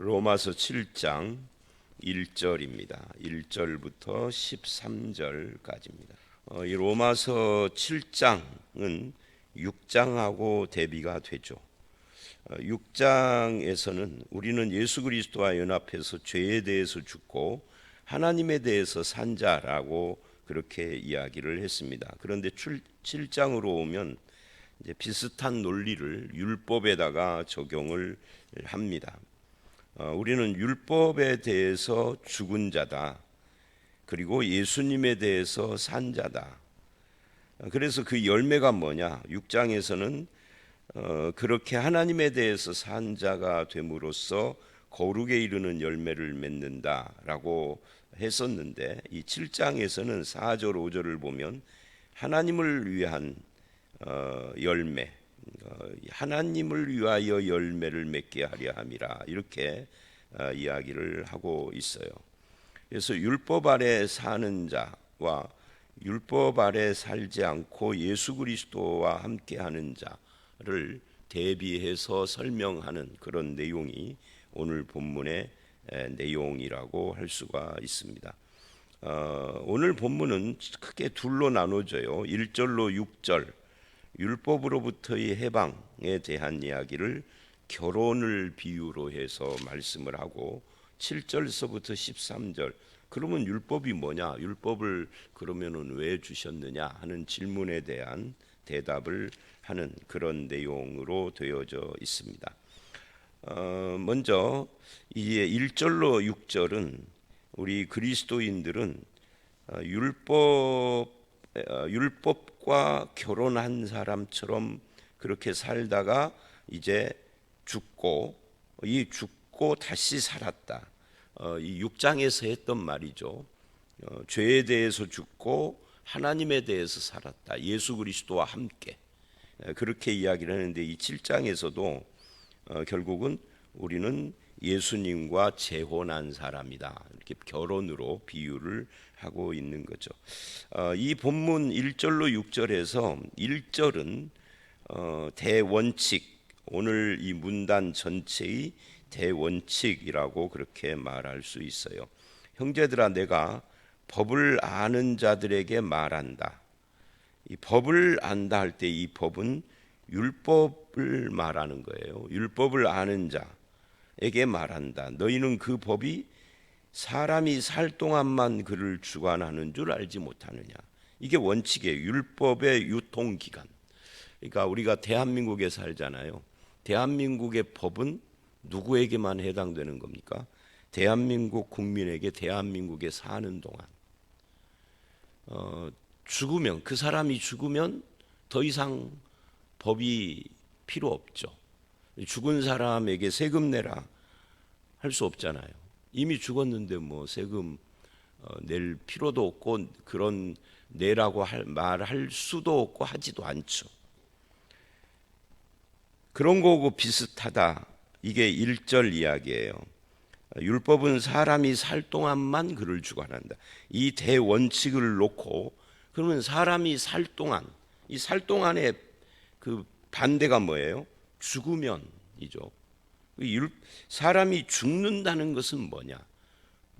로마서 7장 1절입니다. 1절부터 13절까지입니다. 이 로마서 7장은 6장하고 대비가 되죠. 6장에서는 우리는 예수 그리스도와 연합해서 죄에 대해서 죽고 하나님에 대해서 산 자라고 그렇게 이야기를 했습니다. 그런데 7장으로 오면 이제 비슷한 논리를 율법에다가 적용을 합니다. 우리는 율법에 대해서 죽은 자다. 그리고 예수님에 대해서 산 자다. 그래서 그 열매가 뭐냐? 6장에서는 그렇게 하나님에 대해서 산 자가 됨으로써 거룩에 이르는 열매를 맺는다라고 했었는데, 이 7장에서는 4절 5절을 보면 하나님을 위한 열매, 하나님을 위하여 열매를 맺게 하려 함이라, 이렇게 이야기를 하고 있어요. 그래서 율법 아래 사는 자와 율법 아래 살지 않고 예수 그리스도와 함께하는 자를 대비해서 설명하는 그런 내용이 오늘 본문의 내용이라고 할 수가 있습니다. 오늘 본문은 크게 둘로 나눠져요. 1절로 6절, 율법으로부터의 해방에 대한 이야기를 결혼을 비유로 해서 말씀을 하고, 7절서부터 13절, 그러면 율법이 뭐냐? 율법을 그러면은 왜 주셨느냐 하는 질문에 대한 대답을 하는 그런 내용으로 되어져 있습니다. 먼저 이제 1절로 6절은 우리 그리스도인들은 율법과 결혼한 사람처럼 그렇게 살다가 이제 죽고 다시 살았다. 이 6장에서 했던 말이죠. 죄에 대해서 죽고 하나님에 대해서 살았다. 예수 그리스도와 함께 그렇게 이야기를 하는데, 이 7장에서도 결국은 우리는 예수님과 재혼한 사람이다. 이렇게 결혼으로 비유를 하고 있는 거죠. 이 본문 1절로 6절에서 1절은 대원칙, 오늘 이 문단 전체의 대원칙이라고 그렇게 말할 수 있어요. 형제들아, 내가 법을 아는 자들에게 말한다. 이 법을 안다 할 때 이 법은 율법을 말하는 거예요. 율법을 아는 자에게 말한다. 너희는 그 법이 사람이 살 동안만 그를 주관하는 줄 알지 못하느냐. 이게 원칙이에요. 율법의 유통기간. 그러니까 우리가 대한민국에 살잖아요. 대한민국의 법은 누구에게만 해당되는 겁니까? 대한민국 국민에게, 대한민국에 사는 동안. 죽으면, 그 사람이 죽으면 더 이상 법이 필요 없죠. 죽은 사람에게 세금 내라 할 수 없잖아요. 이미 죽었는데 뭐 세금 낼 필요도 없고, 그런 내라고 말할 수도 없고 하지도 않죠. 그런 거하고 비슷하다. 이게 1절 이야기예요. 율법은 사람이 살 동안만 그를 주관한다. 이 대원칙을 놓고, 그러면 사람이 살 동안, 이 살 동안의 그 반대가 뭐예요? 죽으면이죠. 사람이 죽는다는 것은 뭐냐?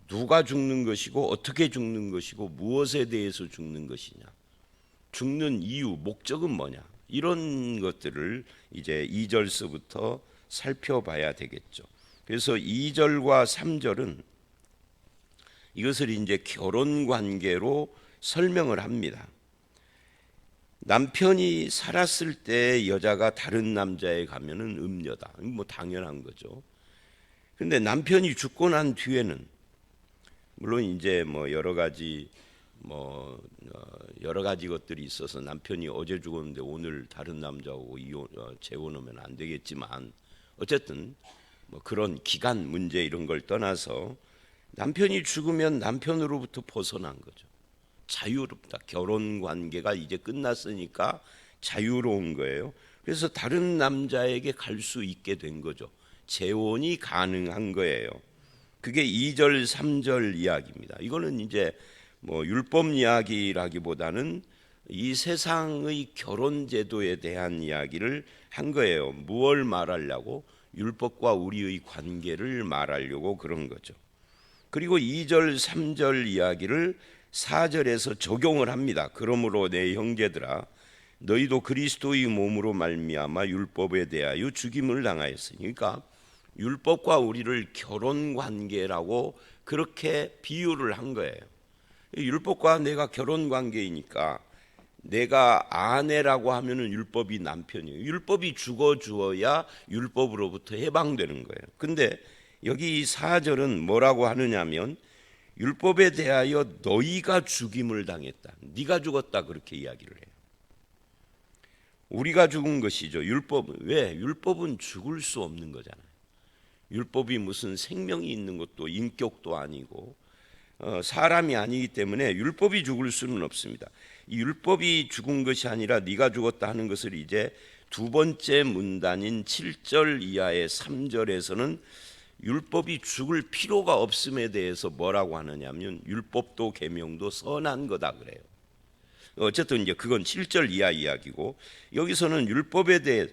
누가 죽는 것이고, 어떻게 죽는 것이고, 무엇에 대해서 죽는 것이냐? 죽는 이유, 목적은 뭐냐? 이런 것들을 이제 2절서부터 살펴봐야 되겠죠. 그래서 2절과 3절은 이것을 이제 결혼 관계로 설명을 합니다. 남편이 살았을 때 여자가 다른 남자에 가면은 음녀다. 뭐 당연한 거죠. 근데 남편이 죽고 난 뒤에는, 물론 이제 뭐 여러 가지 것들이 있어서 남편이 어제 죽었는데 오늘 다른 남자하고 재혼하면 안 되겠지만, 어쨌든 뭐 그런 기간 문제 이런 걸 떠나서 남편이 죽으면 남편으로부터 벗어난 거죠. 자유롭다. 결혼 관계가 이제 끝났으니까 자유로운 거예요. 그래서 다른 남자에게 갈 수 있게 된 거죠. 재혼이 가능한 거예요. 그게 2절 3절 이야기입니다. 이거는 이제 뭐 율법 이야기라기보다는 이 세상의 결혼 제도에 대한 이야기를 한 거예요. 무엇을 말하려고? 율법과 우리의 관계를 말하려고 그런 거죠. 그리고 2절, 3절 이야기를 4절에서 적용을 합니다. 그러므로 내 형제들아 너희도 그리스도의 몸으로 말미암아 율법에 대하여 죽임을 당하였으니, 그러니까 율법과 우리를 결혼 관계라고 그렇게 비유를 한 거예요. 율법과 내가 결혼 관계이니까 내가 아내라고 하면은 율법이 남편이에요. 율법이 죽어 주어야 율법으로부터 해방되는 거예요. 근데 여기 4절은 뭐라고 하느냐면 율법에 대하여 너희가 죽임을 당했다. 네가 죽었다 그렇게 이야기를 해요. 우리가 죽은 것이죠. 율법은 왜? 율법은 죽을 수 없는 거잖아요. 율법이 무슨 생명이 있는 것도 인격도 아니고 사람이 아니기 때문에 율법이 죽을 수는 없습니다. 이 율법이 죽은 것이 아니라 네가 죽었다 하는 것을 이제 두 번째 문단인 7절 이하의 3절에서는 율법이 죽을 필요가 없음에 대해서 뭐라고 하느냐면 율법도 계명도 선한 거다 그래요. 어쨌든 이제 그건 7절 이하 이야기고, 여기서는 율법에 대해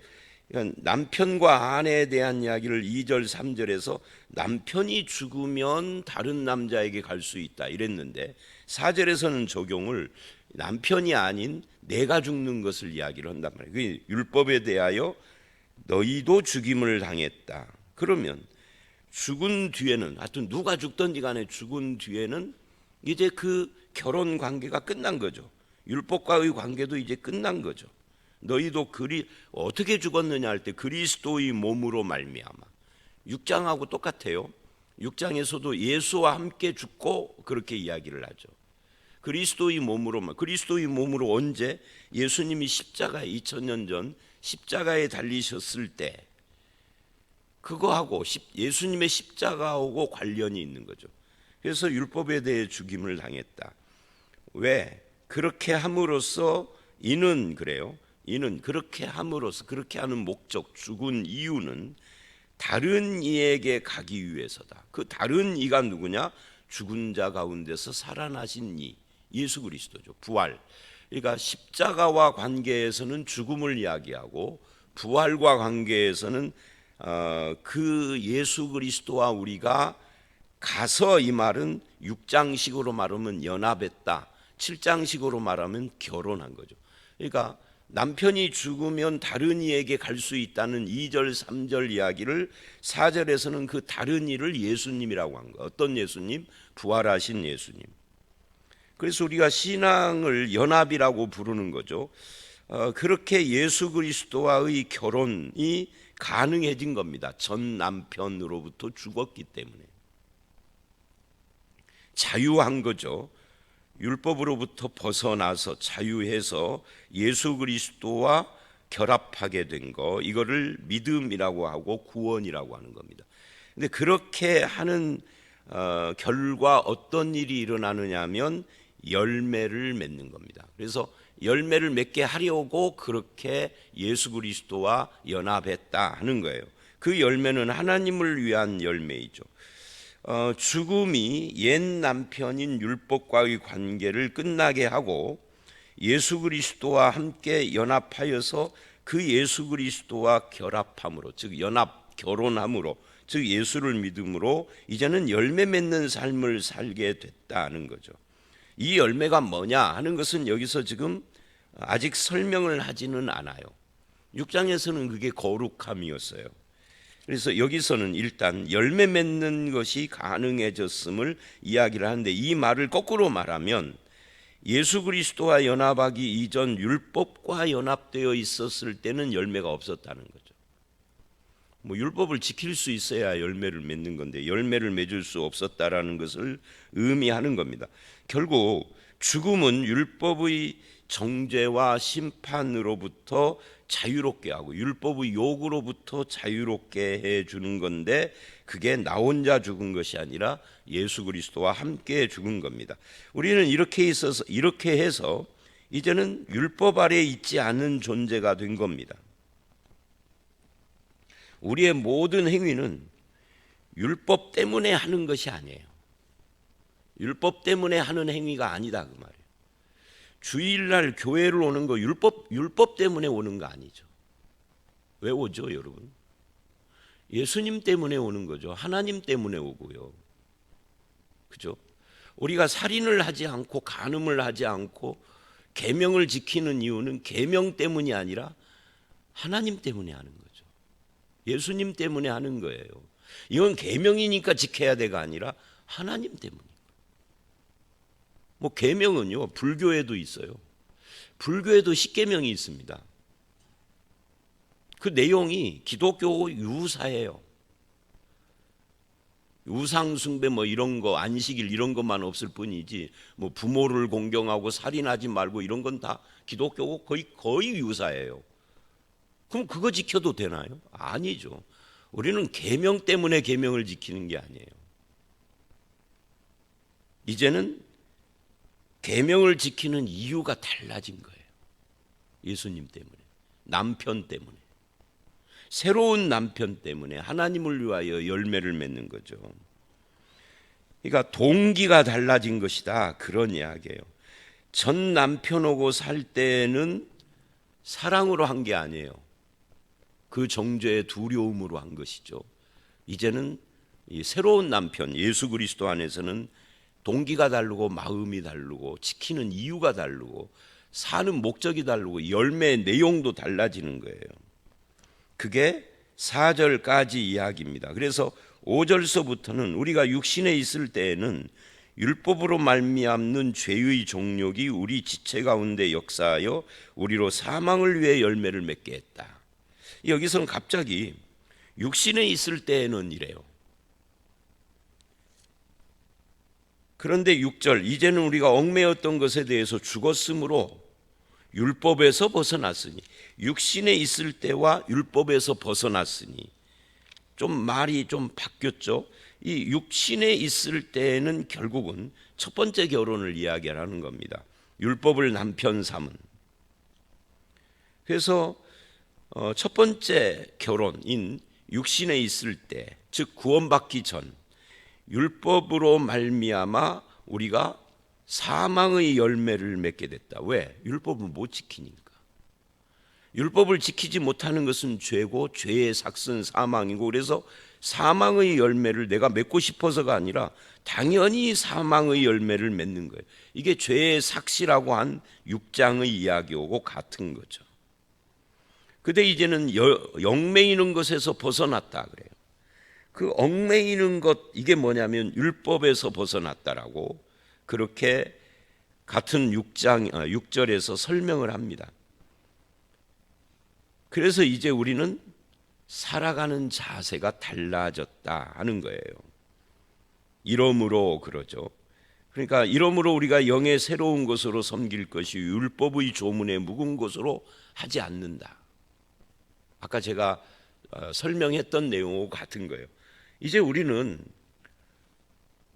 남편과 아내에 대한 이야기를 2절 3절에서 남편이 죽으면 다른 남자에게 갈 수 있다 이랬는데 4절에서는 적용을 남편이 아닌 내가 죽는 것을 이야기를 한단 말이에요. 율법에 대하여 너희도 죽임을 당했다. 그러면 죽은 뒤에는, 하여튼 누가 죽든지 간에 죽은 뒤에는 이제 그 결혼 관계가 끝난 거죠. 율법과의 관계도 이제 끝난 거죠. 너희도 어떻게 죽었느냐 할 때 그리스도의 몸으로 말미암아. 6장하고 똑같아요. 6장에서도 예수와 함께 죽고 그렇게 이야기를 하죠. 그리스도의 몸으로 언제? 예수님이 십자가에 2000년 전 십자가에 달리셨을 때 그거하고 예수님의 십자가하고 관련이 있는 거죠. 그래서 율법에 대해 죽임을 당했다. 왜? 그렇게 함으로써 이는 그래요. 이는 그렇게 함으로써, 그렇게 하는 목적, 죽은 이유는 다른 이에게 가기 위해서다. 그 다른 이가 누구냐? 죽은 자 가운데서 살아나신 이, 예수 그리스도죠. 부활. 그러니까 십자가와 관계에서는 죽음을 이야기하고 부활과 관계에서는 그 예수 그리스도와 우리가 가서, 이 말은 6장식으로 말하면 연합했다, 7장식으로 말하면 결혼한 거죠. 그러니까 남편이 죽으면 다른 이에게 갈 수 있다는 2절 3절 이야기를 4절에서는 그 다른 이를 예수님이라고 한 거예요. 어떤 예수님? 부활하신 예수님. 그래서 우리가 신앙을 연합이라고 부르는 거죠. 그렇게 예수 그리스도와의 결혼이 가능해진 겁니다. 전 남편으로부터 죽었기 때문에. 자유한 거죠. 율법으로부터 벗어나서 자유해서 예수 그리스도와 결합하게 된 거, 이거를 믿음이라고 하고 구원이라고 하는 겁니다. 근데 그렇게 하는 결과 어떤 일이 일어나느냐 하면 열매를 맺는 겁니다. 그래서 열매를 맺게 하려고 그렇게 예수 그리스도와 연합했다 하는 거예요. 그 열매는 하나님을 위한 열매이죠. 죽음이 옛 남편인 율법과의 관계를 끝나게 하고 예수 그리스도와 함께 연합하여서 그 예수 그리스도와 결합함으로, 즉 결혼함으로, 즉 예수를 믿음으로 이제는 열매 맺는 삶을 살게 됐다는 거죠. 이 열매가 뭐냐 하는 것은 여기서 지금 아직 설명을 하지는 않아요. 6장에서는 그게 거룩함이었어요. 그래서 여기서는 일단 열매 맺는 것이 가능해졌음을 이야기를 하는데, 이 말을 거꾸로 말하면 예수 그리스도와 연합하기 이전 율법과 연합되어 있었을 때는 열매가 없었다는 거죠. 율법을 지킬 수 있어야 열매를 맺는 건데 열매를 맺을 수 없었다라는 것을 의미하는 겁니다. 결국 죽음은 율법의 정죄와 심판으로부터 자유롭게 하고 율법의 요구로부터 자유롭게 해주는 건데, 그게 나 혼자 죽은 것이 아니라 예수 그리스도와 함께 죽은 겁니다. 우리는 이렇게 해서 이제는 율법 아래에 있지 않은 존재가 된 겁니다. 우리의 모든 행위는 율법 때문에 하는 것이 아니에요. 율법 때문에 하는 행위가 아니다 그 말이에요. 주일날 교회를 오는 거 율법 때문에 오는 거 아니죠. 왜 오죠, 여러분? 예수님 때문에 오는 거죠. 하나님 때문에 오고요. 그죠? 우리가 살인을 하지 않고 간음을 하지 않고 계명을 지키는 이유는 계명 때문이 아니라 하나님 때문에 하는 거죠. 예수님 때문에 하는 거예요. 이건 계명이니까 지켜야 돼가 아니라 하나님 때문이에요. 뭐 계명은요, 불교에도 있어요. 불교에도 십계명이 있습니다. 그 내용이 기독교 유사해요. 우상숭배 뭐 이런 거, 안식일 이런 것만 없을 뿐이지 뭐 부모를 공경하고 살인하지 말고 이런 건 다 기독교고 거의 유사해요. 그럼 그거 지켜도 되나요? 아니죠. 우리는 계명 때문에 계명을 지키는 게 아니에요. 이제는 계명을 지키는 이유가 달라진 거예요. 예수님 때문에, 남편 때문에, 새로운 남편 때문에 하나님을 위하여 열매를 맺는 거죠. 그러니까 동기가 달라진 것이다, 그런 이야기예요. 전 남편하고 살 때는 사랑으로 한 게 아니에요. 그 정죄의 두려움으로 한 것이죠. 이제는 이 새로운 남편 예수 그리스도 안에서는 동기가 다르고 마음이 다르고 지키는 이유가 다르고 사는 목적이 다르고 열매의 내용도 달라지는 거예요. 그게 4절까지 이야기입니다. 그래서 5절서부터는 우리가 육신에 있을 때에는 율법으로 말미암는 죄의 종력이 우리 지체 가운데 역사하여 우리로 사망을 위해 열매를 맺게 했다. 여기서는 갑자기 육신에 있을 때에는 이래요. 그런데 6절, 이제는 우리가 얽매였던 것에 대해서 죽었으므로 율법에서 벗어났으니, 육신에 있을 때와 율법에서 벗어났으니, 좀 말이 좀 바뀌었죠. 이 육신에 있을 때는 결국은 첫 번째 결혼을 이야기하는 겁니다. 율법을 남편 삼은. 그래서 첫 번째 결혼인 육신에 있을 때, 즉 구원받기 전 율법으로 말미암아 우리가 사망의 열매를 맺게 됐다. 왜? 율법을 못 지키니까. 율법을 지키지 못하는 것은 죄고 죄의 삭은 사망이고, 그래서 사망의 열매를 내가 맺고 싶어서가 아니라 당연히 사망의 열매를 맺는 거예요. 이게 죄의 삭시라고 한 6장의 이야기하고 같은 거죠. 근데 이제는 얽매이는 것에서 벗어났다 그래요. 그 얽매이는 것, 이게 뭐냐면 율법에서 벗어났다라고 그렇게 같은 6절에서 설명을 합니다. 그래서 이제 우리는 살아가는 자세가 달라졌다 하는 거예요. 이러므로 그러죠. 그러니까 이러므로 우리가 영의 새로운 것으로 섬길 것이 율법의 조문에 묵은 것으로 하지 않는다. 아까 제가 설명했던 내용하고 같은 거예요. 이제 우리는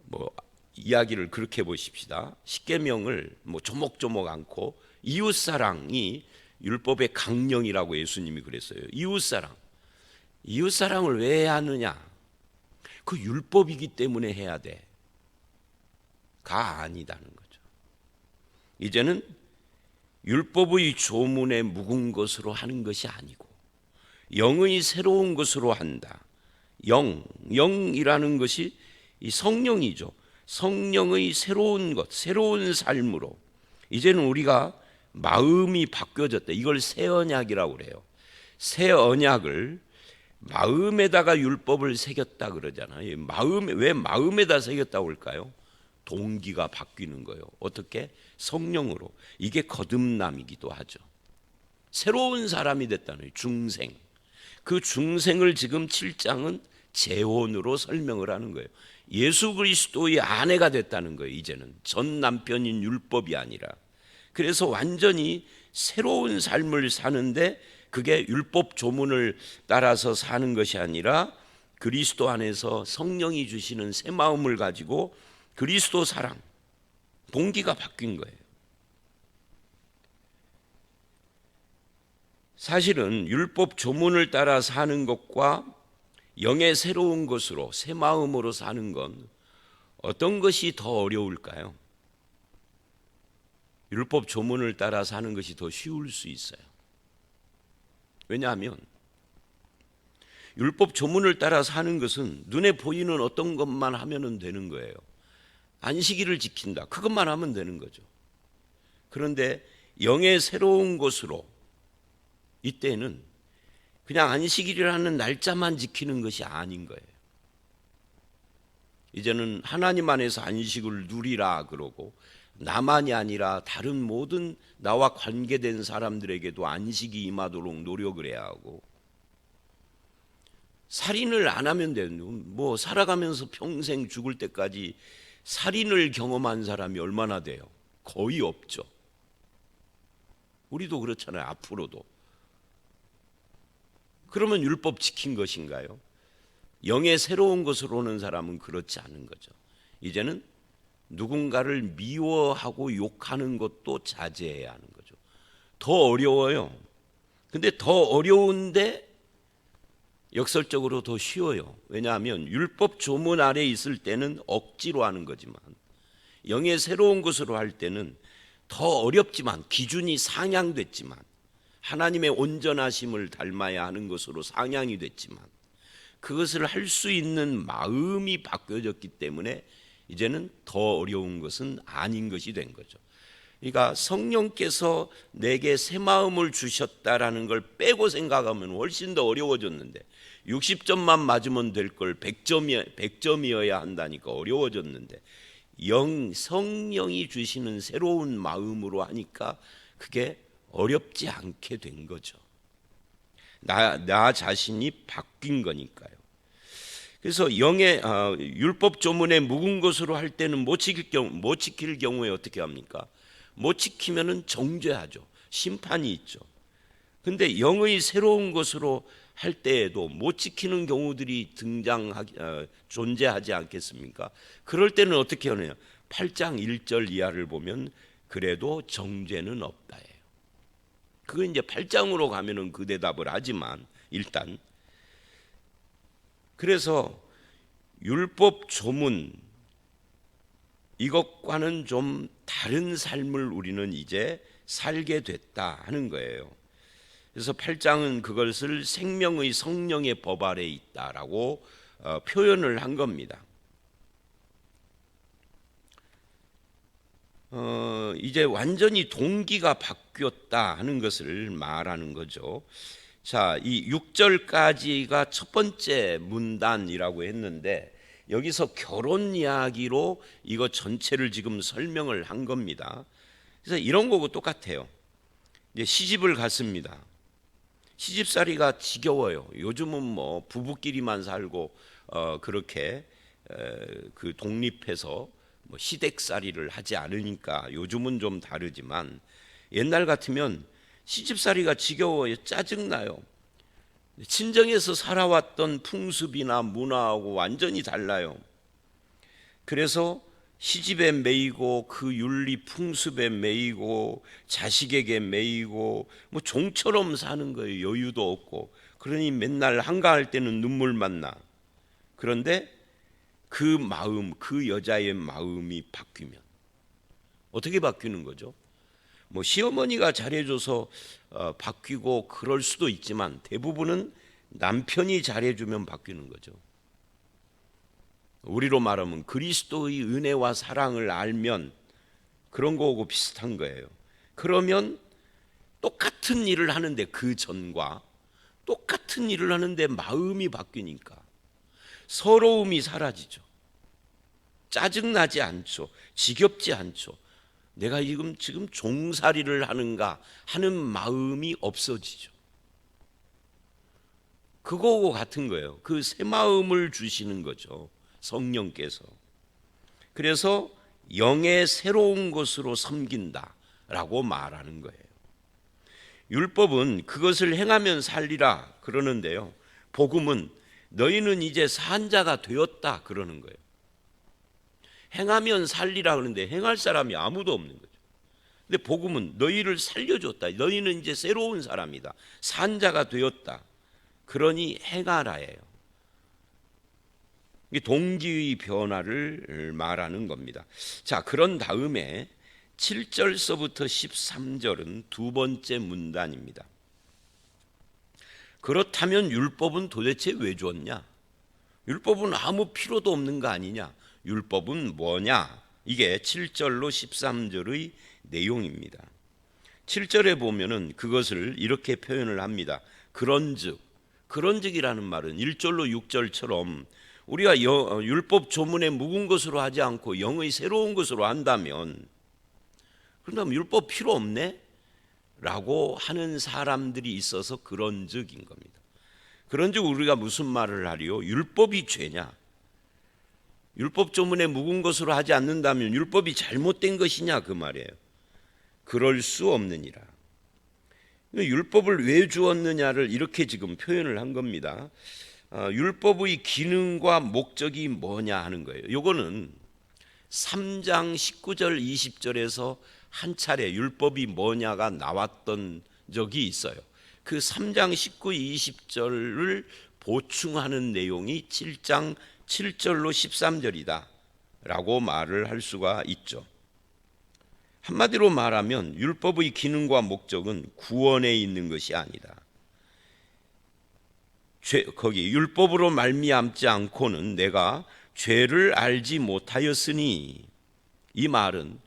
뭐 이야기를 그렇게 보십시다. 십계명을 뭐 조목조목 않고 이웃사랑이 율법의 강령이라고 예수님이 그랬어요. 이웃사랑을 왜 해야 하느냐? 그 율법이기 때문에 해야 돼. 가 아니다는 거죠. 이제는 율법의 조문에 묵은 것으로 하는 것이 아니고 영의 새로운 것으로 한다. 영이라는 것이 이 성령이죠. 성령의 새로운 것, 새로운 삶으로 이제는 우리가 마음이 바뀌어졌다. 이걸 새 언약이라고 그래요. 새 언약을 마음에다가 율법을 새겼다 그러잖아요. 왜 마음에다 새겼다고 할까요? 동기가 바뀌는 거예요. 어떻게? 성령으로. 이게 거듭남이기도 하죠. 새로운 사람이 됐다는 거예요. 중생. 그 중생을 지금 7장은 재혼으로 설명을 하는 거예요. 예수 그리스도의 아내가 됐다는 거예요. 이제는 전 남편인 율법이 아니라. 그래서 완전히 새로운 삶을 사는데 그게 율법 조문을 따라서 사는 것이 아니라 그리스도 안에서 성령이 주시는 새 마음을 가지고 그리스도 사랑, 동기가 바뀐 거예요. 사실은 율법 조문을 따라 사는 것과 영의 새로운 것으로 새 마음으로 사는 건 어떤 것이 더 어려울까요? 율법 조문을 따라 사는 것이 더 쉬울 수 있어요. 왜냐하면 율법 조문을 따라 사는 것은 눈에 보이는 어떤 것만 하면 되는 거예요. 안식일을 지킨다, 그것만 하면 되는 거죠. 그런데 영의 새로운 것으로, 이때는 그냥 안식일이라는 날짜만 지키는 것이 아닌 거예요. 이제는 하나님 안에서 안식을 누리라 그러고, 나만이 아니라 다른 모든 나와 관계된 사람들에게도 안식이 임하도록 노력을 해야 하고, 살인을 안 하면 되는, 뭐 살아가면서 평생 죽을 때까지 살인을 경험한 사람이 얼마나 돼요? 거의 없죠. 우리도 그렇잖아요, 앞으로도. 그러면 율법 지킨 것인가요? 영의 새로운 것으로 오는 사람은 그렇지 않은 거죠. 이제는 누군가를 미워하고 욕하는 것도 자제해야 하는 거죠. 더 어려워요. 근데 더 어려운데 역설적으로 더 쉬워요. 왜냐하면 율법 조문 아래 있을 때는 억지로 하는 거지만, 영의 새로운 것으로 할 때는 더 어렵지만, 기준이 상향됐지만, 하나님의 온전하심을 닮아야 하는 것으로 상향이 됐지만, 그것을 할 수 있는 마음이 바뀌어졌기 때문에 이제는 더 어려운 것은 아닌 것이 된 거죠. 그러니까 성령께서 내게 새 마음을 주셨다라는 걸 빼고 생각하면 훨씬 더 어려워졌는데, 60점만 맞으면 될 걸 100점이어야 한다니까 어려워졌는데, 성령이 주시는 새로운 마음으로 하니까 그게 어렵지 않게 된 거죠. 나 자신이 바뀐 거니까요. 그래서 율법 조문에 묵은 것으로 할 때는 못 지킬 경우에 어떻게 합니까? 못 지키면은 정죄하죠. 심판이 있죠. 근데 영의 새로운 것으로 할 때에도 못 지키는 경우들이 존재하지 않겠습니까? 그럴 때는 어떻게 하느냐? 8장 1절 이하를 보면 그래도 정죄는 없다예요. 그건 이제 8장으로 가면은 그 대답을 하지만, 일단 그래서 율법 조문, 이것과는 좀 다른 삶을 우리는 이제 살게 됐다 하는 거예요. 그래서 8장은 그것을 생명의 성령의 법 아래 있다라고 표현을 한 겁니다. 이제 완전히 동기가 바뀌었다 하는 것을 말하는 거죠. 자, 이 6절까지가 첫 번째 문단이라고 했는데, 여기서 결혼 이야기로 이거 전체를 지금 설명을 한 겁니다. 그래서 이런 거고 똑같아요. 이제 시집을 갔습니다. 시집살이가 지겨워요. 요즘은 뭐 부부끼리만 살고 그렇게 그 독립해서 뭐 시댁살이를 하지 않으니까 요즘은 좀 다르지만, 옛날 같으면 시집살이가 지겨워요. 짜증나요. 친정에서 살아왔던 풍습이나 문화하고 완전히 달라요. 그래서 시집에 매이고 그 윤리 풍습에 매이고 자식에게 매이고 뭐 종처럼 사는 거예요. 여유도 없고. 그러니 맨날 한가할 때는 눈물만 나. 그런데 그 마음, 그 여자의 마음이 바뀌면 어떻게 바뀌는 거죠? 뭐 시어머니가 잘해줘서 바뀌고 그럴 수도 있지만, 대부분은 남편이 잘해주면 바뀌는 거죠. 우리로 말하면 그리스도의 은혜와 사랑을 알면 그런 거하고 비슷한 거예요. 그러면 똑같은 일을 하는데, 그 전과 똑같은 일을 하는데 마음이 바뀌니까 서러움이 사라지죠. 짜증나지 않죠. 지겹지 않죠. 내가 지금 종살이를 하는가 하는 마음이 없어지죠. 그거하고 같은 거예요. 그 새 마음을 주시는 거죠, 성령께서. 그래서 영의 새로운 것으로 섬긴다라고 말하는 거예요. 율법은 그것을 행하면 살리라 그러는데요, 복음은 너희는 이제 산 자가 되었다 그러는 거예요. 행하면 살리라 그러는데 행할 사람이 아무도 없는 거죠. 근데 복음은 너희를 살려줬다. 너희는 이제 새로운 사람이다. 산 자가 되었다. 그러니 행하라예요. 이게 동기의 변화를 말하는 겁니다. 자, 그런 다음에 7절서부터 13절은 두 번째 문단입니다. 그렇다면 율법은 도대체 왜 줬냐? 율법은 아무 필요도 없는 거 아니냐? 율법은 뭐냐? 이게 7절로 13절의 내용입니다. 7절에 보면은 그것을 이렇게 표현을 합니다. 그런즉이라는 말은 1절로 6절처럼 우리가 율법 조문에 묵은 것으로 하지 않고 영의 새로운 것으로 한다면, 그런다면 율법 필요 없네? 라고 하는 사람들이 있어서 그런즉인 겁니다. 그런즉 우리가 무슨 말을 하리요? 율법이 죄냐? 율법 조문에 묵은 것으로 하지 않는다면 율법이 잘못된 것이냐 그 말이에요. 그럴 수 없느니라. 율법을 왜 주었느냐를 이렇게 지금 표현을 한 겁니다. 율법의 기능과 목적이 뭐냐 하는 거예요. 요거는 3장 19절 20절에서 한 차례 율법이 뭐냐가 나왔던 적이 있어요. 그 3장 19, 20절을 보충하는 내용이 7장 7절로 13절이다 라고 말을 할 수가 있죠. 한마디로 말하면 율법의 기능과 목적은 구원에 있는 것이 아니다. 거기 율법으로 말미암지 않고는 내가 죄를 알지 못하였으니, 이 말은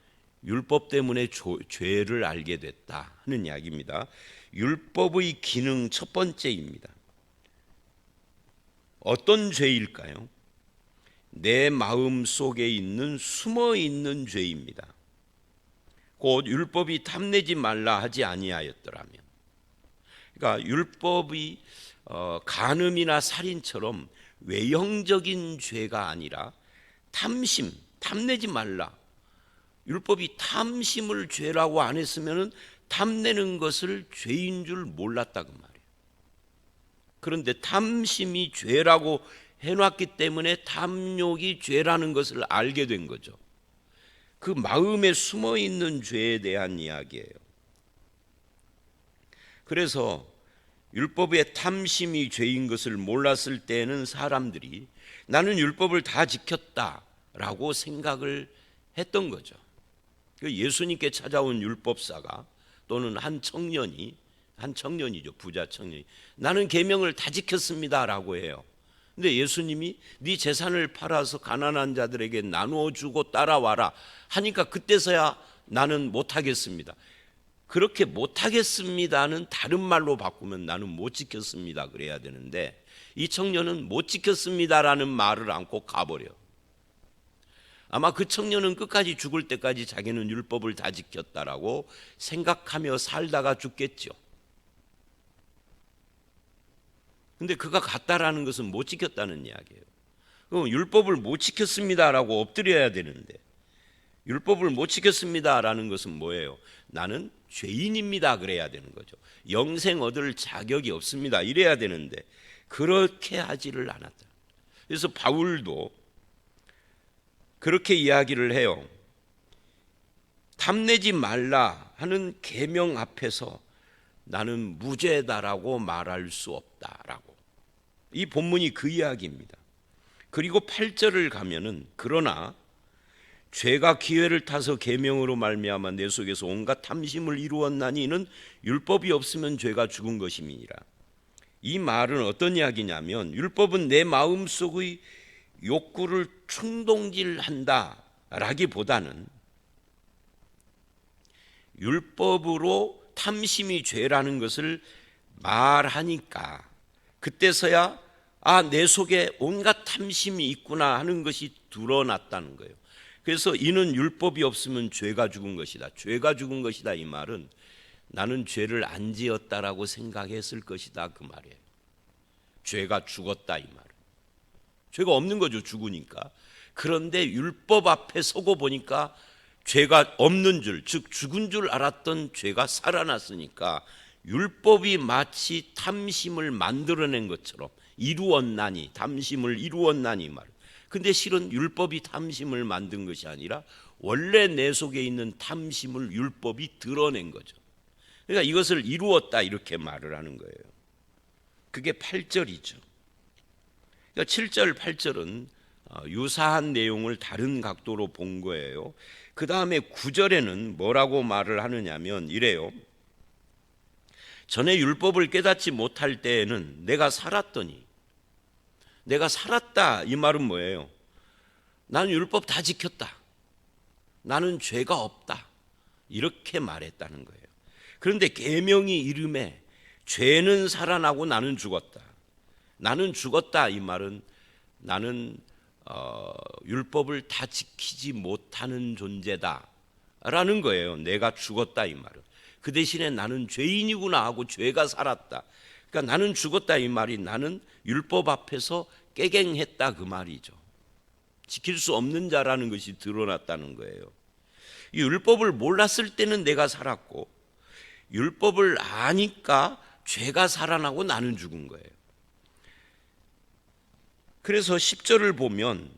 율법 때문에 죄를 알게 됐다 하는 이야기입니다. 율법의 기능 첫 번째입니다. 어떤 죄일까요? 내 마음 속에 있는 숨어 있는 죄입니다. 곧 율법이 탐내지 말라 하지 아니하였더라면, 그러니까 율법이 간음이나 살인처럼 외형적인 죄가 아니라 탐심, 탐내지 말라. 율법이 탐심을 죄라고 안 했으면 탐내는 것을 죄인 줄 몰랐다 그 말이에요. 그런데 탐심이 죄라고 해놨기 때문에 탐욕이 죄라는 것을 알게 된 거죠. 그 마음에 숨어 있는 죄에 대한 이야기예요. 그래서 율법의 탐심이 죄인 것을 몰랐을 때는 사람들이 나는 율법을 다 지켰다라고 생각을 했던 거죠. 예수님께 찾아온 율법사가 또는 한 청년이죠, 부자 청년이 나는 계명을 다 지켰습니다라고 해요. 근데 예수님이 네 재산을 팔아서 가난한 자들에게 나누어 주고 따라와라 하니까 그때서야 나는 못하겠습니다. 그렇게 못하겠습니다는 다른 말로 바꾸면 나는 못 지켰습니다 그래야 되는데, 이 청년은 못 지켰습니다라는 말을 안고 가버려. 아마 그 청년은 끝까지 죽을 때까지 자기는 율법을 다 지켰다라고 생각하며 살다가 죽겠죠. 근데 그가 갔다라는 것은 못 지켰다는 이야기예요. 그럼 율법을 못 지켰습니다라고 엎드려야 되는데, 율법을 못 지켰습니다라는 것은 뭐예요? 나는 죄인입니다 그래야 되는 거죠. 영생 얻을 자격이 없습니다 이래야 되는데 그렇게 하지를 않았다. 그래서 바울도 그렇게 이야기를 해요. 탐내지 말라 하는 계명 앞에서 나는 무죄다라고 말할 수 없다라고. 이 본문이 그 이야기입니다. 그리고 8절을 가면은 그러나 죄가 기회를 타서 계명으로 말미암아 내 속에서 온갖 탐심을 이루었나니 이는 율법이 없으면 죄가 죽은 것임이니라. 이 말은 어떤 이야기냐면 율법은 내 마음속의 욕구를 충동질한다 라기보다는 율법으로 탐심이 죄라는 것을 말하니까 그때서야 내 속에 온갖 탐심이 있구나 하는 것이 드러났다는 거예요. 그래서 이는 율법이 없으면 죄가 죽은 것이다. 죄가 죽은 것이다 이 말은 나는 죄를 안 지었다라고 생각했을 것이다 그 말이에요. 죄가 죽었다 이 말은. 죄가 없는 거죠 죽으니까. 그런데 율법 앞에 서고 보니까 죄가 없는 줄, 즉 죽은 줄 알았던 죄가 살아났으니까 율법이 마치 탐심을 만들어낸 것처럼 이루었나니, 탐심을 이루었나니 말. 근데 실은 율법이 탐심을 만든 것이 아니라 원래 내 속에 있는 탐심을 율법이 드러낸 거죠. 그러니까 이것을 이루었다 이렇게 말을 하는 거예요. 그게 8절이죠. 그러니까 7절, 8절은 유사한 내용을 다른 각도로 본 거예요. 그 다음에 9절에는 뭐라고 말을 하느냐면 이래요. 전에 율법을 깨닫지 못할 때에는 내가 살았더니, 내가 살았다 이 말은 뭐예요? 나는 율법 다 지켰다, 나는 죄가 없다, 이렇게 말했다는 거예요. 그런데 계명이 이름에 죄는 살아나고 나는 죽었다, 나는 죽었다 이 말은 나는 율법을 다 지키지 못하는 존재다 라는 거예요. 내가 죽었다 이 말은. 그 대신에 나는 죄인이구나 하고 죄가 살았다. 그러니까 나는 죽었다 이 말이 나는 율법 앞에서 깨갱했다 그 말이죠. 지킬 수 없는 자라는 것이 드러났다는 거예요. 이 율법을 몰랐을 때는 내가 살았고, 율법을 아니까 죄가 살아나고 나는 죽은 거예요. 그래서 10절을 보면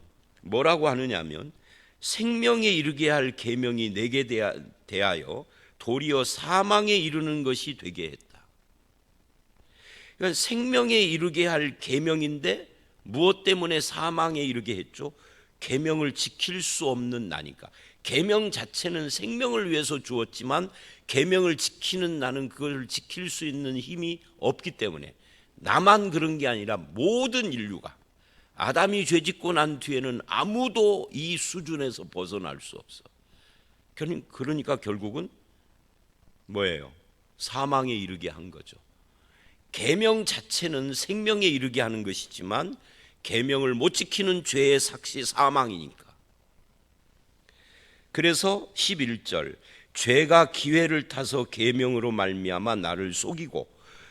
뭐라고 하느냐면, 생명에 이르게 할 계명이 내게 대하여 도리어 사망에 이르는 것이 되게 했다. 그러니까 생명에 이르게 할 계명인데 무엇 때문에 사망에 이르게 했죠? 계명을 지킬 수 없는 나니까. 계명 자체는 생명을 위해서 주었지만 계명을 지키는 나는 그걸 지킬 수 있는 힘이 없기 때문에, 나만 그런 게 아니라 모든 인류가, 아담이 죄짓고 난 뒤에는 아무도 이 수준에서 벗어날 수 없어. 그러니까 결국은 뭐예요? 사망에 이르게 한 거죠. 계명 자체는 생명에 이르게 하는 것이지만 계명을 못 지키는 죄의 삭시 사망이니까. 그래서 11절, 죄가 기회를 타서 계명으로 말미암아 나를 속이고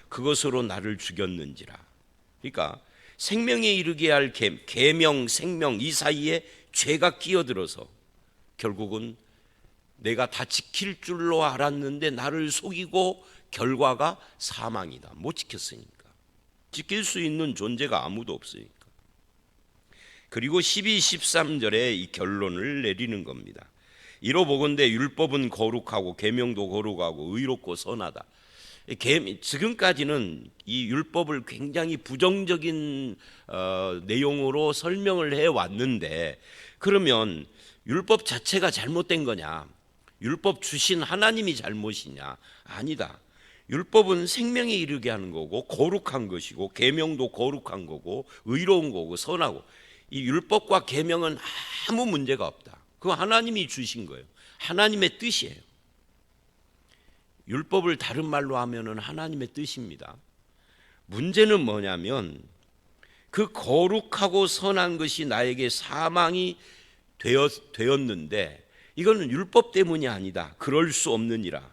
그것으로 나를 죽였는지라. 그러니까 생명에 이르게 할 계명, 생명 이 사이에 죄가 끼어들어서 결국은 내가 다 지킬 줄로 알았는데 나를 속이고 결과가 사망이다. 못 지켰으니까. 지킬 수 있는 존재가 아무도 없으니까. 그리고 12, 13절에 이 결론을 내리는 겁니다. 이로보건대 율법은 거룩하고 계명도 거룩하고 의롭고 선하다. 지금까지는 이 율법을 굉장히 부정적인 내용으로 설명을 해왔는데, 그러면 율법 자체가 잘못된 거냐? 율법 주신 하나님이 잘못이냐? 아니다. 율법은 생명에 이르게 하는 거고 거룩한 것이고, 계명도 거룩한 거고 의로운 거고 선하고, 이 율법과 계명은 아무 문제가 없다. 그거 하나님이 주신 거예요. 하나님의 뜻이에요. 율법을 다른 말로 하면은 하나님의 뜻입니다. 문제는 뭐냐면 그 거룩하고 선한 것이 나에게 사망이 되었는데 이거는 율법 때문이 아니다. 그럴 수 없느니라.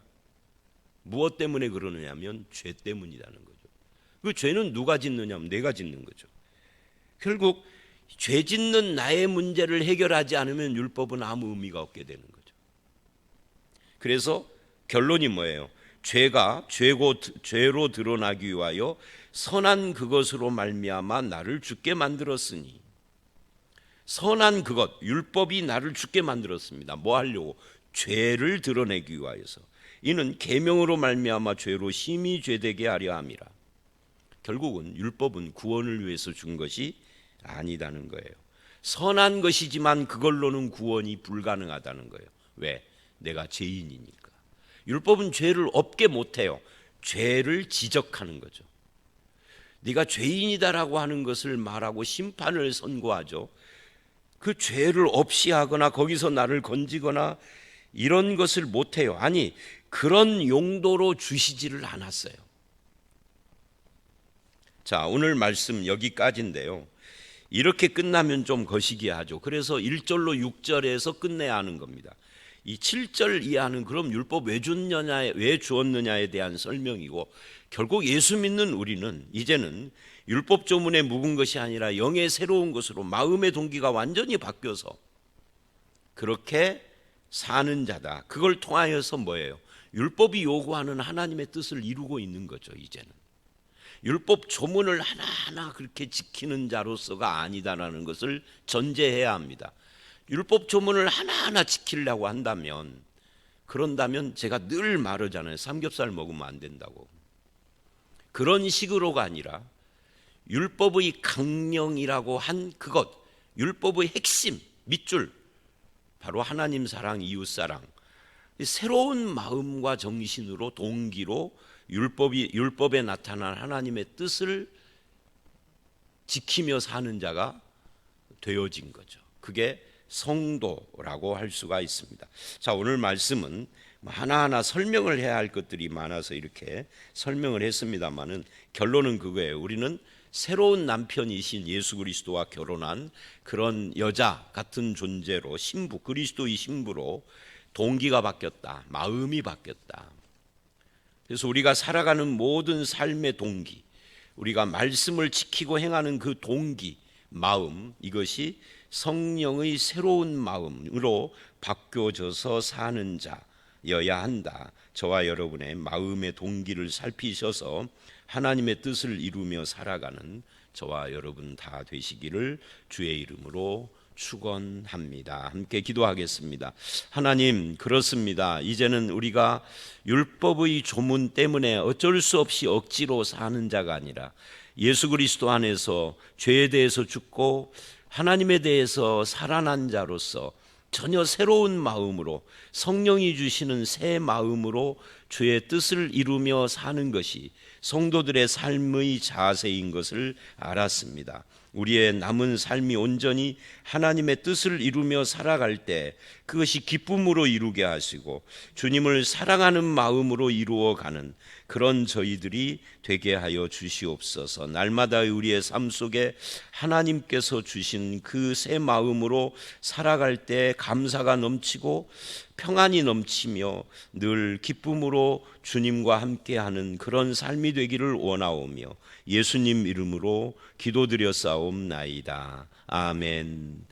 무엇 때문에 그러느냐면 죄 때문이라는 거죠. 그 죄는 누가 짓느냐면 내가 짓는 거죠. 결국 죄 짓는 나의 문제를 해결하지 않으면 율법은 아무 의미가 없게 되는 거죠. 그래서 결론이 뭐예요? 죄가 죄로 드러나기 위하여 선한 그것으로 말미암아 나를 죽게 만들었으니, 선한 그것, 율법이 나를 죽게 만들었습니다. 뭐 하려고? 죄를 드러내기 위하여서. 이는 계명으로 말미암아 죄로 심히 죄되게 하려 함이라. 결국은 율법은 구원을 위해서 준 것이 아니다는 거예요. 선한 것이지만 그걸로는 구원이 불가능하다는 거예요. 왜? 내가 죄인이니까. 율법은 죄를 없게 못해요. 죄를 지적하는 거죠. 네가 죄인이다라고 하는 것을 말하고 심판을 선고하죠. 그 죄를 없이 하거나 거기서 나를 건지거나 이런 것을 못해요. 아니, 그런 용도로 주시지를 않았어요. 자, 오늘 말씀 여기까지인데요. 이렇게 끝나면 좀 거시기하죠. 그래서 1절로 6절에서 끝내야 하는 겁니다. 이 7절 이하는 그럼 율법 왜 주었느냐에 대한 설명이고, 결국 예수 믿는 우리는 이제는 율법 조문에 묵은 것이 아니라 영의 새로운 것으로 마음의 동기가 완전히 바뀌어서 그렇게 사는 자다. 그걸 통하여서 뭐예요? 율법이 요구하는 하나님의 뜻을 이루고 있는 거죠. 이제는 율법 조문을 하나하나 그렇게 지키는 자로서가 아니다라는 것을 전제해야 합니다. 율법 조문을 하나하나 지키려고 한다면, 그런다면 제가 늘 말하잖아요. 삼겹살 먹으면 안 된다고. 그런 식으로가 아니라 율법의 강령이라고 한 그것, 율법의 핵심, 밑줄, 바로 하나님 사랑, 이웃 사랑, 새로운 마음과 정신으로 동기로 율법에 나타난 하나님의 뜻을 지키며 사는 자가 되어진 거죠. 그게 성도라고 할 수가 있습니다. 자, 오늘 말씀은 하나하나 설명을 해야 할 것들이 많아서 이렇게 설명을 했습니다만은 결론은 그거예요. 우리는 새로운 남편이신 예수 그리스도와 결혼한 그런 여자 같은 존재로, 신부, 그리스도의 신부로 동기가 바뀌었다. 마음이 바뀌었다. 그래서 우리가 살아가는 모든 삶의 동기, 우리가 말씀을 지키고 행하는 그 동기, 마음, 이것이 성령의 새로운 마음으로 바뀌어져서 사는 자여야 한다. 저와 여러분의 마음의 동기를 살피셔서 하나님의 뜻을 이루며 살아가는 저와 여러분 다 되시기를 주의 이름으로 축원합니다. 함께 기도하겠습니다. 하나님, 그렇습니다. 이제는 우리가 율법의 조문 때문에 어쩔 수 없이 억지로 사는 자가 아니라 예수 그리스도 안에서 죄에 대해서 죽고 하나님에 대해서 살아난 자로서 전혀 새로운 마음으로, 성령이 주시는 새 마음으로 주의 뜻을 이루며 사는 것이 성도들의 삶의 자세인 것을 알았습니다. 우리의 남은 삶이 온전히 하나님의 뜻을 이루며 살아갈 때 그것이 기쁨으로 이루게 하시고 주님을 사랑하는 마음으로 이루어가는 그런 저희들이 되게 하여 주시옵소서. 날마다 우리의 삶 속에 하나님께서 주신 그 새 마음으로 살아갈 때 감사가 넘치고 평안이 넘치며 늘 기쁨으로 주님과 함께하는 그런 삶이 되기를 원하오며 예수님 이름으로 기도드렸사옵나이다. 아멘.